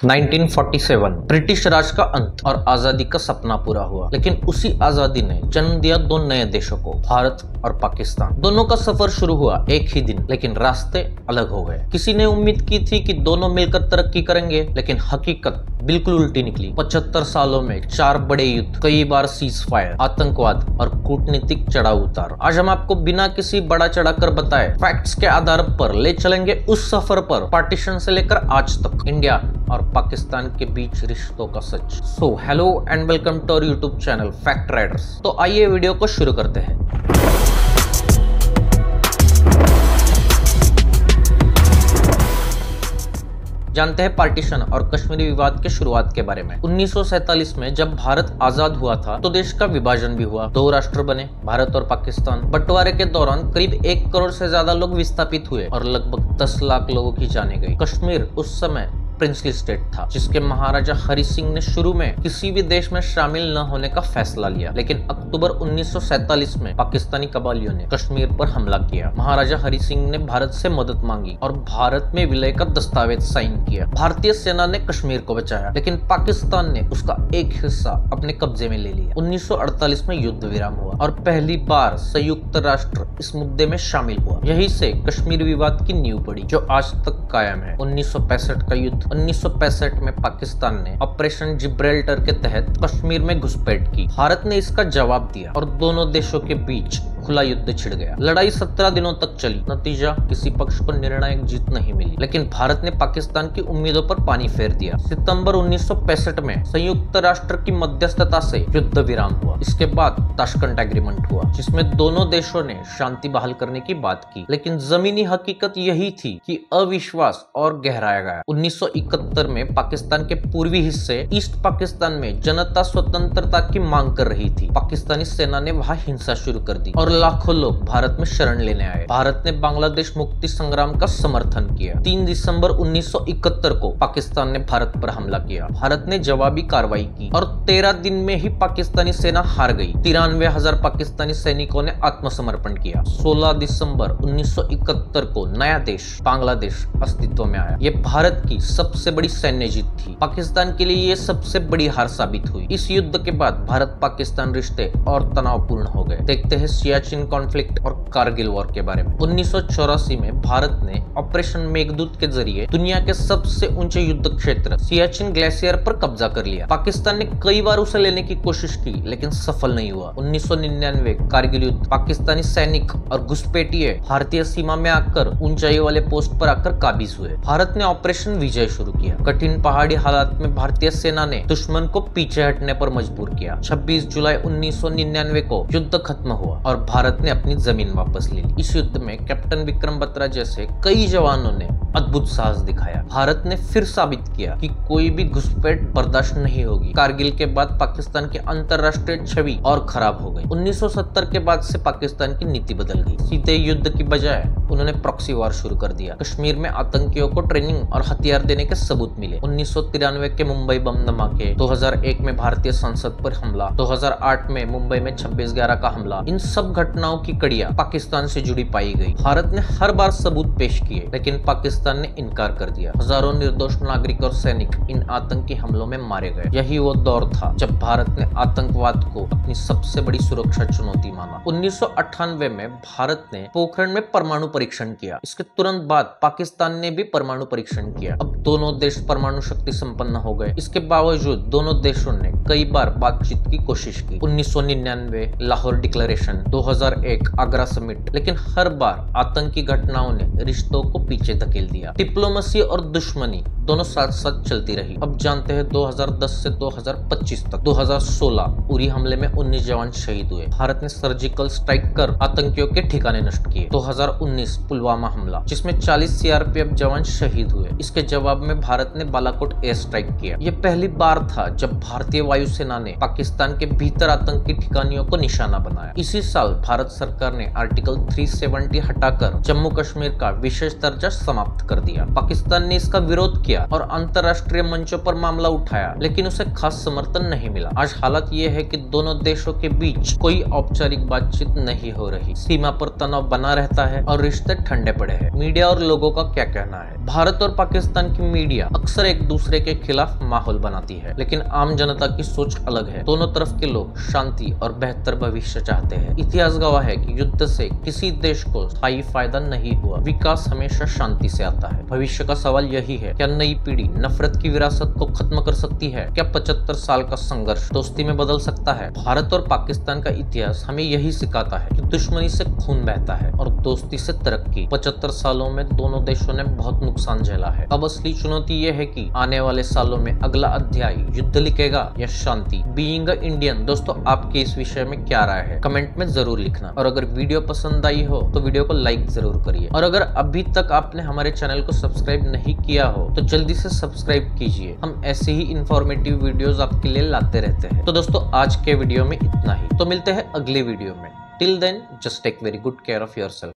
1947 British राज का अंत और आजादी का सपना पूरा हुआ, लेकिन उसी आजादी ने जन्म दिया दो नए देशों को, भारत और पाकिस्तान। दोनों का सफर शुरू हुआ एक ही दिन, लेकिन रास्ते अलग हो गए। किसी ने उम्मीद की थी कि दोनों मिलकर तरक्की करेंगे, लेकिन हकीकत बिल्कुल उल्टी निकली। 75 सालों में 4 बड़े युद्ध, कई बार सीज फायर, आतंकवाद और कूटनीतिक चढ़ाव उतार। आज हम आपको बिना किसी बड़ा चढ़ाकर बताए फैक्ट्स के आधार पर ले चलेंगे उस सफर पर, पार्टीशन से लेकर आज तक, इंडिया और पाकिस्तान के बीच रिश्तों का सच। So hello and welcome to our YouTube channel Fact Riders. तो आइए वीडियो को शुरू करते हैं। जानते हैं पार्टीशन और कश्मीरी विवाद के शुरुआत के बारे में। 1947 में जब भारत आजाद हुआ था तो देश का विभाजन भी हुआ। 2 राष्ट्र बने, भारत और पाकिस्तान। बंटवारे के दौरान करीब 1 करोड़ से ज्यादा लोग विस्थापित हुए और लगभग 10 लाख लोगों की जानें गई। कश्मीर उस समय प्रिंसली स्टेट था, जिसके महाराजा हरि सिंह ने शुरू में किसी भी देश में शामिल न होने का फैसला लिया, लेकिन अक्टूबर 1947 में पाकिस्तानी कबालियों ने कश्मीर पर हमला किया। महाराजा हरि सिंह ने भारत से मदद मांगी और भारत में विलय का दस्तावेज साइन किया। भारतीय सेना ने कश्मीर को बचाया, लेकिन पाकिस्तान ने उसका एक हिस्सा अपने कब्जे में ले लिया। 1948 में युद्ध विराम हुआ और पहली बार संयुक्त राष्ट्र इस मुद्दे में शामिल हुआ। यही से कश्मीर विवाद की नींव पड़ी, जो आज तक कायम है। 1965 का युद्ध। 1965 में पाकिस्तान ने ऑपरेशन जिब्राल्टर के तहत कश्मीर में घुसपैठ की। भारत ने इसका जवाब दिया और दोनों देशों के बीच खुला युद्ध छिड़ गया। लड़ाई 17 दिनों तक चली। नतीजा, किसी पक्ष को निर्णायक जीत नहीं मिली, लेकिन भारत ने पाकिस्तान की उम्मीदों पर पानी फेर दिया। सितंबर 1965 में संयुक्त राष्ट्र की मध्यस्थता से युद्ध विराम हुआ। इसके बाद ताशकंद एग्रीमेंट हुआ, जिसमें दोनों देशों ने शांति बहाल करने की बात की, लेकिन जमीनी हकीकत यही थी कि अविश्वास और गहराया गया। 1971 में पाकिस्तान के पूर्वी हिस्से ईस्ट पाकिस्तान में जनता स्वतंत्रता की मांग कर रही थी। पाकिस्तानी सेना ने वहां हिंसा शुरू कर दी और लाखों लोग भारत में शरण लेने आए। भारत ने बांग्लादेश मुक्ति संग्राम का समर्थन किया। 3 दिसंबर 1971 को पाकिस्तान ने भारत पर हमला किया। भारत ने जवाबी कार्रवाई की और 13 दिन में ही पाकिस्तानी सेना हार गई। 93,000 पाकिस्तानी सैनिकों ने आत्मसमर्पण किया। 16 दिसंबर 1971 को नया देश बांग्लादेश अस्तित्व में आया। ये भारत की सबसे बड़ी सैन्य जीत थी। पाकिस्तान के लिए ये सबसे बड़ी हार साबित हुई। इस युद्ध के बाद भारत पाकिस्तान रिश्ते और तनावपूर्ण हो गए। देखते हैं सियाचिन कॉन्फ्लिक्ट और कारगिल वॉर के बारे में। 1984 में भारत ने ऑपरेशन मेघदूत के जरिए दुनिया के सबसे ऊंचे युद्ध क्षेत्र सियाचिन ग्लेशियर पर कब्जा कर लिया। पाकिस्तान ने कई बार उसे लेने की कोशिश की, लेकिन सफल नहीं हुआ। 1999 कारगिल युद्ध। पाकिस्तानी सैनिक और घुसपैठिए भारतीय सीमा में आकर ऊंचाई वाले पोस्ट पर आकर काबिज हुए। भारत ने ऑपरेशन विजय शुरू किया। कठिन पहाड़ी हालात में भारतीय सेना ने दुश्मन को पीछे हटने पर मजबूर किया। 26 जुलाई 1999 को युद्ध खत्म हुआ और भारत ने अपनी जमीन वापस ले ली। इस युद्ध में कैप्टन विक्रम बत्रा जैसे कई जवानों ने अद्भुत साहस दिखाया। भारत ने फिर साबित किया कि कोई भी घुसपैठ बर्दाश्त नहीं होगी। कारगिल के बाद पाकिस्तान की अंतर्राष्ट्रीय छवि और खराब हो गई। 1970 के बाद से पाकिस्तान की नीति बदल गई। सीधे युद्ध की बजाय उन्होंने प्रॉक्सी वार शुरू कर दिया। कश्मीर में आतंकियों को ट्रेनिंग और हथियार देने के सबूत मिले। 1993 के मुंबई बम धमाके, 2001 में भारतीय संसद पर हमला, 2008 में मुंबई में 26/11 का हमला, इन सब घटनाओं की कड़ियां पाकिस्तान से जुड़ी पाई गई। भारत ने हर बार सबूत पेश किए, लेकिन पाकिस्तान ने इनकार कर दिया। हजारों निर्दोष नागरिक और सैनिक इन आतंकी हमलों में मारे गए। यही वो दौर था जब भारत ने आतंकवाद को अपनी सबसे बड़ी सुरक्षा चुनौती माना। 1998 में भारत ने पोखरण में परमाणु परीक्षण किया। इसके तुरंत बाद पाकिस्तान ने भी परमाणु परीक्षण किया। अब दोनों देश परमाणु शक्ति संपन्न हो गए। इसके बावजूद दोनों देशों ने कई बार बातचीत की कोशिश की। 1999 लाहौर डिक्लेरेशन, 2001 आगरा समिट, लेकिन हर बार आतंकी घटनाओं ने रिश्तों को पीछे धकेल दिया। डिप्लोमेसी और दुश्मनी दोनों साथ साथ चलती रही। अब जानते हैं 2010 से 2025 तक। 2016 उरी हमले में 19 जवान शहीद हुए। भारत ने सर्जिकल स्ट्राइक कर आतंकियों के ठिकाने नष्ट किए। 2019 पुलवामा हमला, जिसमें 40 सीआरपीएफ जवान शहीद हुए। इसके जवाब में भारत ने बालाकोट एयर स्ट्राइक किया। यह पहली बार था जब भारतीय वायुसेना ने पाकिस्तान के भीतर आतंकी ठिकानियों को निशाना बनाया। इसी साल भारत सरकार ने आर्टिकल 370 हटाकर जम्मू कश्मीर का विशेष दर्जा समाप्त कर दिया। पाकिस्तान ने इसका विरोध किया और अंतर्राष्ट्रीय मंचों पर मामला उठाया, लेकिन उसे खास समर्थन नहीं मिला। आज हालत ये है कि दोनों देशों के बीच कोई औपचारिक बातचीत नहीं हो रही, सीमा पर तनाव बना रहता है और रिश्ते ठंडे पड़े हैं। मीडिया और लोगों का क्या कहना है? भारत और पाकिस्तान की मीडिया अक्सर एक दूसरे के खिलाफ माहौल बनाती है, लेकिन आम जनता की सोच अलग है। दोनों तरफ के लोग शांति और बेहतर भविष्य चाहते हैं। इतिहास गवाह है कि युद्ध से किसी देश को स्थायी फायदा नहीं हुआ। विकास हमेशा शांति से आता है। भविष्य का सवाल यही है, क्या नई पीढ़ी नफरत की विरासत को खत्म कर सकती है? क्या 75 साल का संघर्ष दोस्ती में बदल सकता है? भारत और पाकिस्तान का इतिहास हमें यही सिखाता है कि दुश्मनी से खून बहता है और दोस्ती से तरक्की। 75 सालों में दोनों देशों ने बहुत नुकसान झेला है। अब असली चुनौती ये है कि आने वाले सालों में अगला अध्याय युद्ध लिखेगा या शांति। बीइंग अ इंडियन, दोस्तों आपके इस विषय में क्या राय है? कमेंट में जरूर लिखना। और अगर वीडियो पसंद आई हो तो वीडियो को लाइक जरूर करिए। और अगर अभी तक आपने हमारे चैनल को सब्सक्राइब नहीं किया हो तो जल्दी से सब्सक्राइब कीजिए। हम ऐसे ही इंफॉर्मेटिव वीडियोस आपके लिए लाते रहते हैं। तो दोस्तों आज के वीडियो में इतना ही। तो मिलते हैं अगले वीडियो में। Till then just take very good care of yourself.